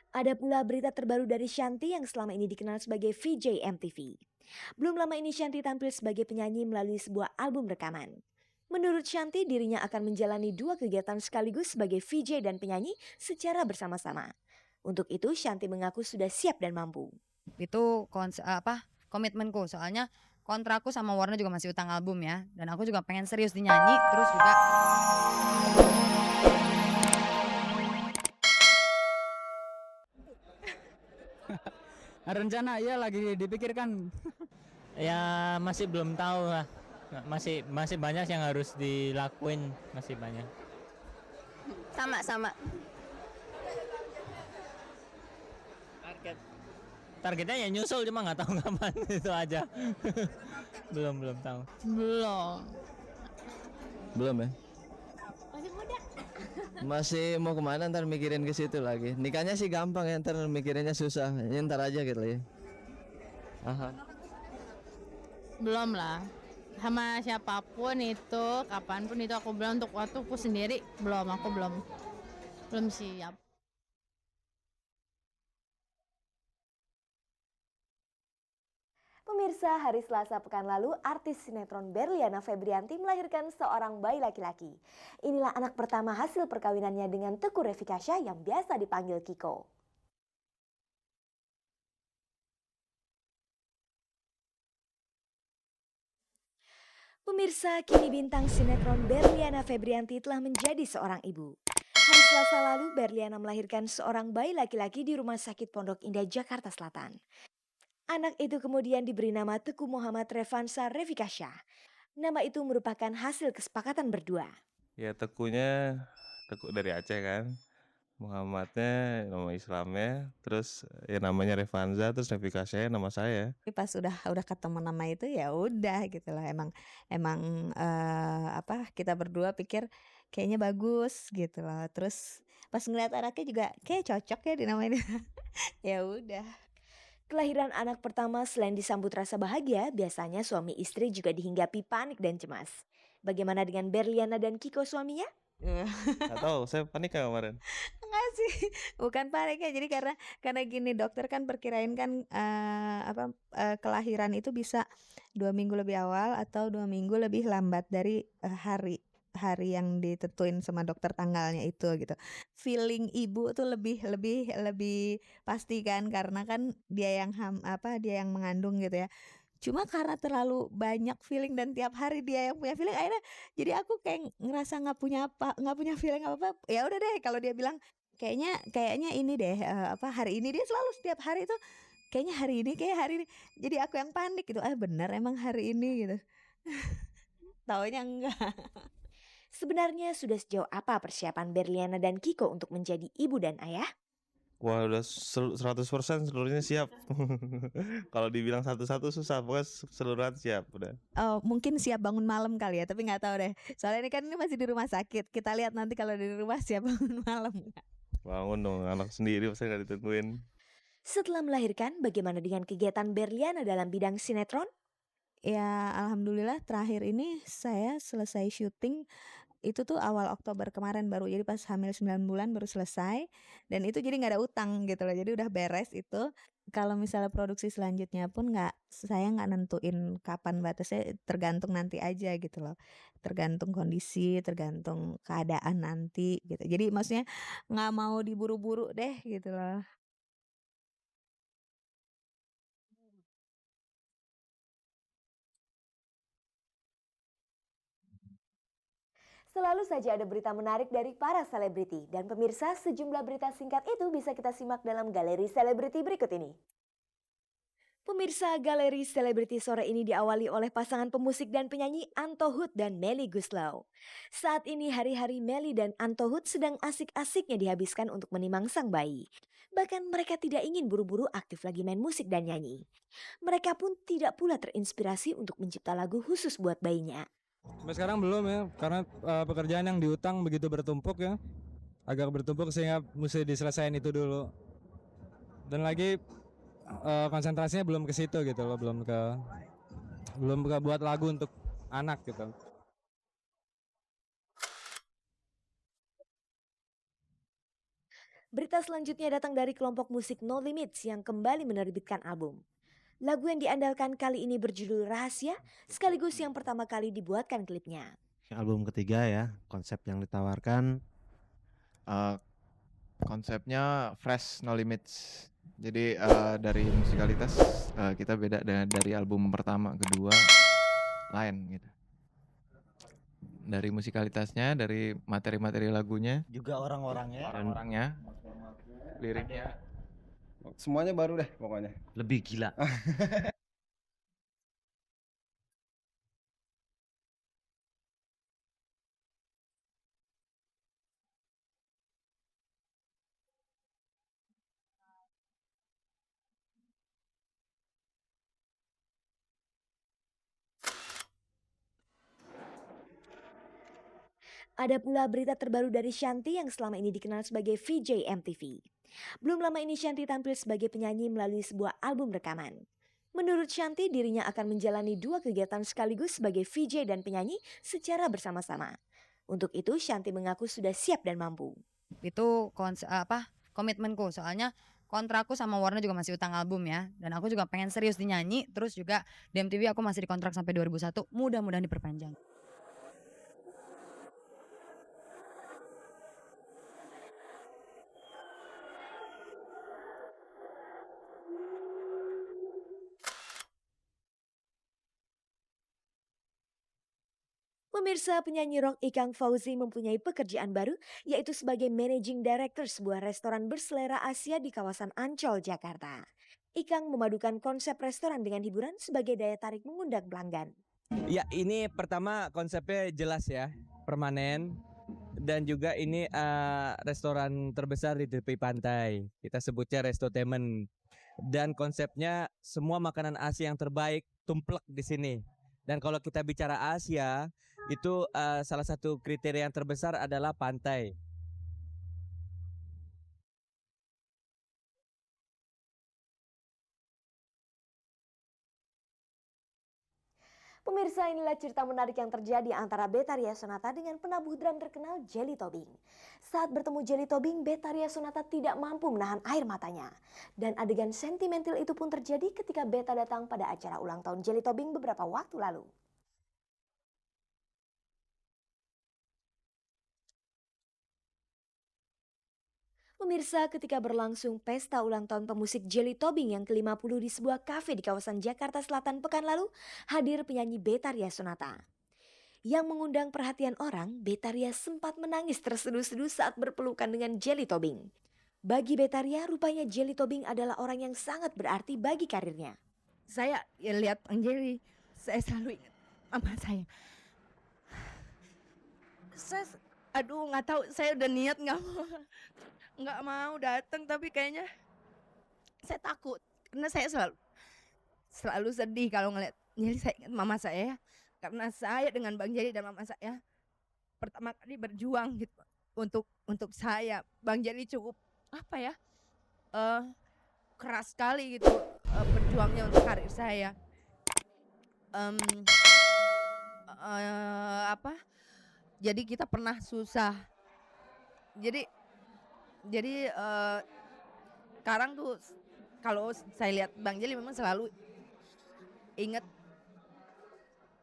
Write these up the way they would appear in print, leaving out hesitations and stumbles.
Ada pula berita terbaru dari Shanti yang selama ini dikenal sebagai VJ MTV. Belum lama ini Shanti tampil sebagai penyanyi melalui sebuah album rekaman. Menurut Shanti, dirinya akan menjalani dua kegiatan sekaligus sebagai VJ dan penyanyi secara bersama-sama. Untuk itu, Shanti mengaku sudah siap dan mampu. Itu komitmenku, soalnya kontrakku sama Warner juga masih utang album ya, dan aku juga pengen serius di nyanyi, terus juga Rencana ya lagi dipikirkan. Ya masih belum tahu lah. Masih banyak yang harus dilakuin, masih banyak. Sama. Targetnya ya nyusul, cuma nggak tahu kapan. Itu aja. belum tahu. Belum ya? Masih mau kemana, ntar mikirin ke situ lagi. Nikahnya sih gampang ya, ntar mikirinnya susah. Ya, ntar aja gitu ya. Aha. Belum lah. Sama siapapun itu, kapanpun itu aku bilang untuk waktuku sendiri aku belum siap. Pemirsa, hari Selasa pekan lalu, artis sinetron Berliana Febrianti melahirkan seorang bayi laki-laki. Inilah anak pertama hasil perkawinannya dengan Teguh Revikasya yang biasa dipanggil Kiko. Pemirsa, kini bintang sinetron Berliana Febrianti telah menjadi seorang ibu. Hari Selasa lalu, Berliana melahirkan seorang bayi laki-laki di Rumah Sakit Pondok Indah, Jakarta Selatan. Anak itu kemudian diberi nama Teguh Muhammad Revansa Revikasya. Nama itu merupakan hasil kesepakatan berdua. Ya Teguhnya Teguh dari Aceh kan. Muhammadnya nama Islamnya, terus ya namanya Revanza, terus Revikasya nama saya. Pas udah ketemu nama itu ya udah gitu lah, emang kita berdua pikir kayaknya bagus gitu loh. Terus pas ngeliat anaknya juga kayak cocok ya dinamain. Ya udah. Kelahiran anak pertama selain disambut rasa bahagia, biasanya suami istri juga dihinggapi panik dan cemas. Bagaimana dengan Berliana dan Kiko suaminya? Gak tahu, saya panik ya kemarin. Enggak sih, bukan panik ya. Jadi karena gini, dokter kan perkirain kan kelahiran itu bisa 2 minggu lebih awal atau 2 minggu lebih lambat dari hari yang ditentuin sama dokter tanggalnya itu gitu. Feeling ibu tuh lebih pasti kan, karena kan dia yang mengandung gitu ya. Cuma karena terlalu banyak feeling dan tiap hari dia yang punya feeling, akhirnya jadi aku kayak ngerasa nggak punya feeling apa-apa. Ya udah deh, kalau dia bilang kayaknya ini deh hari ini, dia selalu setiap hari itu kayaknya hari ini. Jadi aku yang panik gitu. Bener emang hari ini gitu. Taunya enggak. Sebenarnya sudah sejauh apa persiapan Berliana dan Kiko untuk menjadi ibu dan ayah? Wah udah 100% seluruhnya siap. Kalau dibilang satu-satu susah, pokoknya seluruhan siap udah. Mungkin siap bangun malam kali ya, tapi nggak tahu deh. Soalnya ini masih di rumah sakit. Kita lihat nanti kalau di rumah siap bangun malam. Bangun dong, anak sendiri pasti gak ditungguin. Setelah melahirkan, bagaimana dengan kegiatan Berliana dalam bidang sinetron? Ya alhamdulillah terakhir ini saya selesai syuting itu tuh awal Oktober kemarin baru, jadi pas hamil 9 bulan baru selesai, dan itu jadi nggak ada utang gitu loh, jadi udah beres itu. Kalau misalnya produksi selanjutnya pun saya nggak nentuin kapan batasnya, tergantung nanti aja gitu loh, tergantung kondisi, tergantung keadaan nanti gitu. Jadi maksudnya nggak mau diburu-buru deh gitu loh. Selalu saja ada berita menarik dari para selebriti. Dan pemirsa, sejumlah berita singkat itu bisa kita simak dalam galeri selebriti berikut ini. Pemirsa, galeri selebriti sore ini diawali oleh pasangan pemusik dan penyanyi Anto Hood dan Melly Goeslaw. Saat ini hari-hari Melly dan Anto Hood sedang asik-asiknya dihabiskan untuk menimang sang bayi. Bahkan mereka tidak ingin buru-buru aktif lagi main musik dan nyanyi. Mereka pun tidak pula terinspirasi untuk mencipta lagu khusus buat bayinya. Sampai sekarang belum ya, karena pekerjaan yang diutang begitu bertumpuk ya, agak bertumpuk sehingga mesti diselesaikan itu dulu. Dan lagi konsentrasinya belum ke situ gitu loh, belum ke buat lagu untuk anak gitu. Berita selanjutnya datang dari kelompok musik No Limits yang kembali menerbitkan album. Lagu yang diandalkan kali ini berjudul Rahasia, sekaligus yang pertama kali dibuatkan klipnya. Album ketiga ya, konsep yang ditawarkan Konsepnya fresh, no limits. Jadi dari musikalitas kita beda dari album pertama, kedua lain gitu. Dari musikalitasnya, dari materi-materi lagunya, juga orang-orangnya orang-orangnya, liriknya. Semuanya baru deh pokoknya. lebih gila. Ada pula berita terbaru dari Shanti yang selama ini dikenal sebagai VJ MTV. Belum lama ini Shanti tampil sebagai penyanyi melalui sebuah album rekaman. Menurut Shanti, dirinya akan menjalani 2 kegiatan sekaligus sebagai VJ dan penyanyi secara bersama-sama. Untuk itu, Shanti mengaku sudah siap dan mampu. Itu komitmenku, soalnya kontrakku sama Warner juga masih utang album ya, dan aku juga pengen serius di nyanyi. Terus juga di MTV aku masih dikontrak sampai 2001, mudah-mudahan diperpanjang. Pemirsa, penyanyi rock Ikang Fauzi mempunyai pekerjaan baru, yaitu sebagai Managing Director sebuah restoran berselera Asia di kawasan Ancol, Jakarta. Ikang memadukan konsep restoran dengan hiburan sebagai daya tarik mengundang pelanggan. Ya, ini pertama konsepnya jelas ya, permanen. Dan juga ini restoran terbesar di tepi pantai. Kita sebutnya Restotainment. Dan konsepnya semua makanan Asia yang terbaik tumplek di sini. Dan kalau kita bicara Asia, itu salah satu kriteria yang terbesar adalah pantai. Pemirsa, inilah cerita menarik yang terjadi antara Betharia Sonata dengan penabuh drum terkenal Jelly Tobing. Saat bertemu Jelly Tobing, Betharia Sonata tidak mampu menahan air matanya. Dan adegan sentimental itu pun terjadi ketika Beta datang pada acara ulang tahun Jelly Tobing beberapa waktu lalu. Pemirsa, ketika berlangsung pesta ulang tahun pemusik Jelly Tobing yang ke-50 di sebuah kafe di kawasan Jakarta Selatan pekan lalu, hadir penyanyi Betharia Sonata. Yang mengundang perhatian orang, Betharia sempat menangis terseduh-seduh saat berpelukan dengan Jelly Tobing. Bagi Betharia, rupanya Jelly Tobing adalah orang yang sangat berarti bagi karirnya. Saya ya lihat Bang Jelly, saya selalu ingat mama saya. Aduh nggak tahu, saya udah niat nggak mau datang, tapi kayaknya saya takut karena saya selalu sedih kalau ngeliat Jelly. Saya ingat mama saya, karena saya dengan Bang Jelly dan mama saya pertama kali berjuang gitu untuk saya. Bang Jelly cukup keras sekali gitu berjuangnya untuk karir saya. Jadi kita pernah susah. Jadi sekarang tuh kalau saya lihat Bang Jelly memang selalu ingat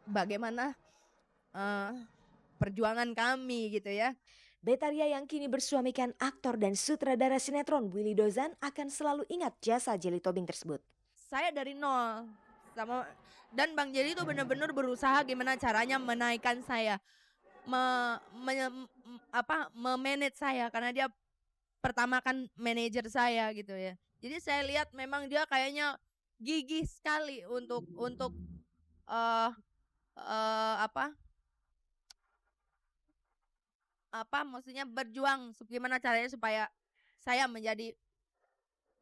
bagaimana perjuangan kami gitu ya. Betharia yang kini bersuamikan aktor dan sutradara sinetron Willy Dozan akan selalu ingat jasa Jelly Tobing tersebut. Saya dari nol dan Bang Jelly itu benar-benar berusaha gimana caranya menaikkan saya, memanage saya, karena dia pertama kan manajer saya gitu ya. Jadi saya lihat memang dia kayaknya gigih sekali untuk maksudnya berjuang gimana caranya supaya saya menjadi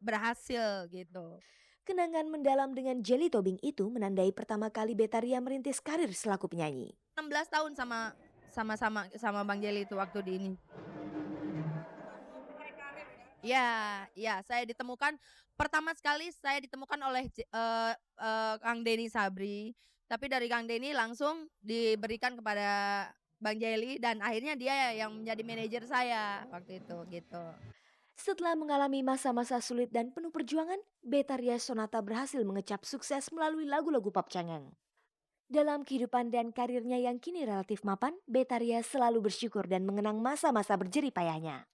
berhasil gitu. Kenangan mendalam dengan Jelly Tobing itu menandai pertama kali Betharia merintis karir selaku penyanyi. 16 tahun sama Bang Jelly itu waktu di ini. Ya, saya ditemukan pertama sekali oleh Kang Denny Sabri, tapi dari Kang Denny langsung diberikan kepada Bang Jelly dan akhirnya dia yang menjadi manajer saya waktu itu gitu. Setelah mengalami masa-masa sulit dan penuh perjuangan, Betharia Sonata berhasil mengecap sukses melalui lagu-lagu pop cengeng. Dalam kehidupan dan karirnya yang kini relatif mapan, Betharia selalu bersyukur dan mengenang masa-masa berjerih payahnya.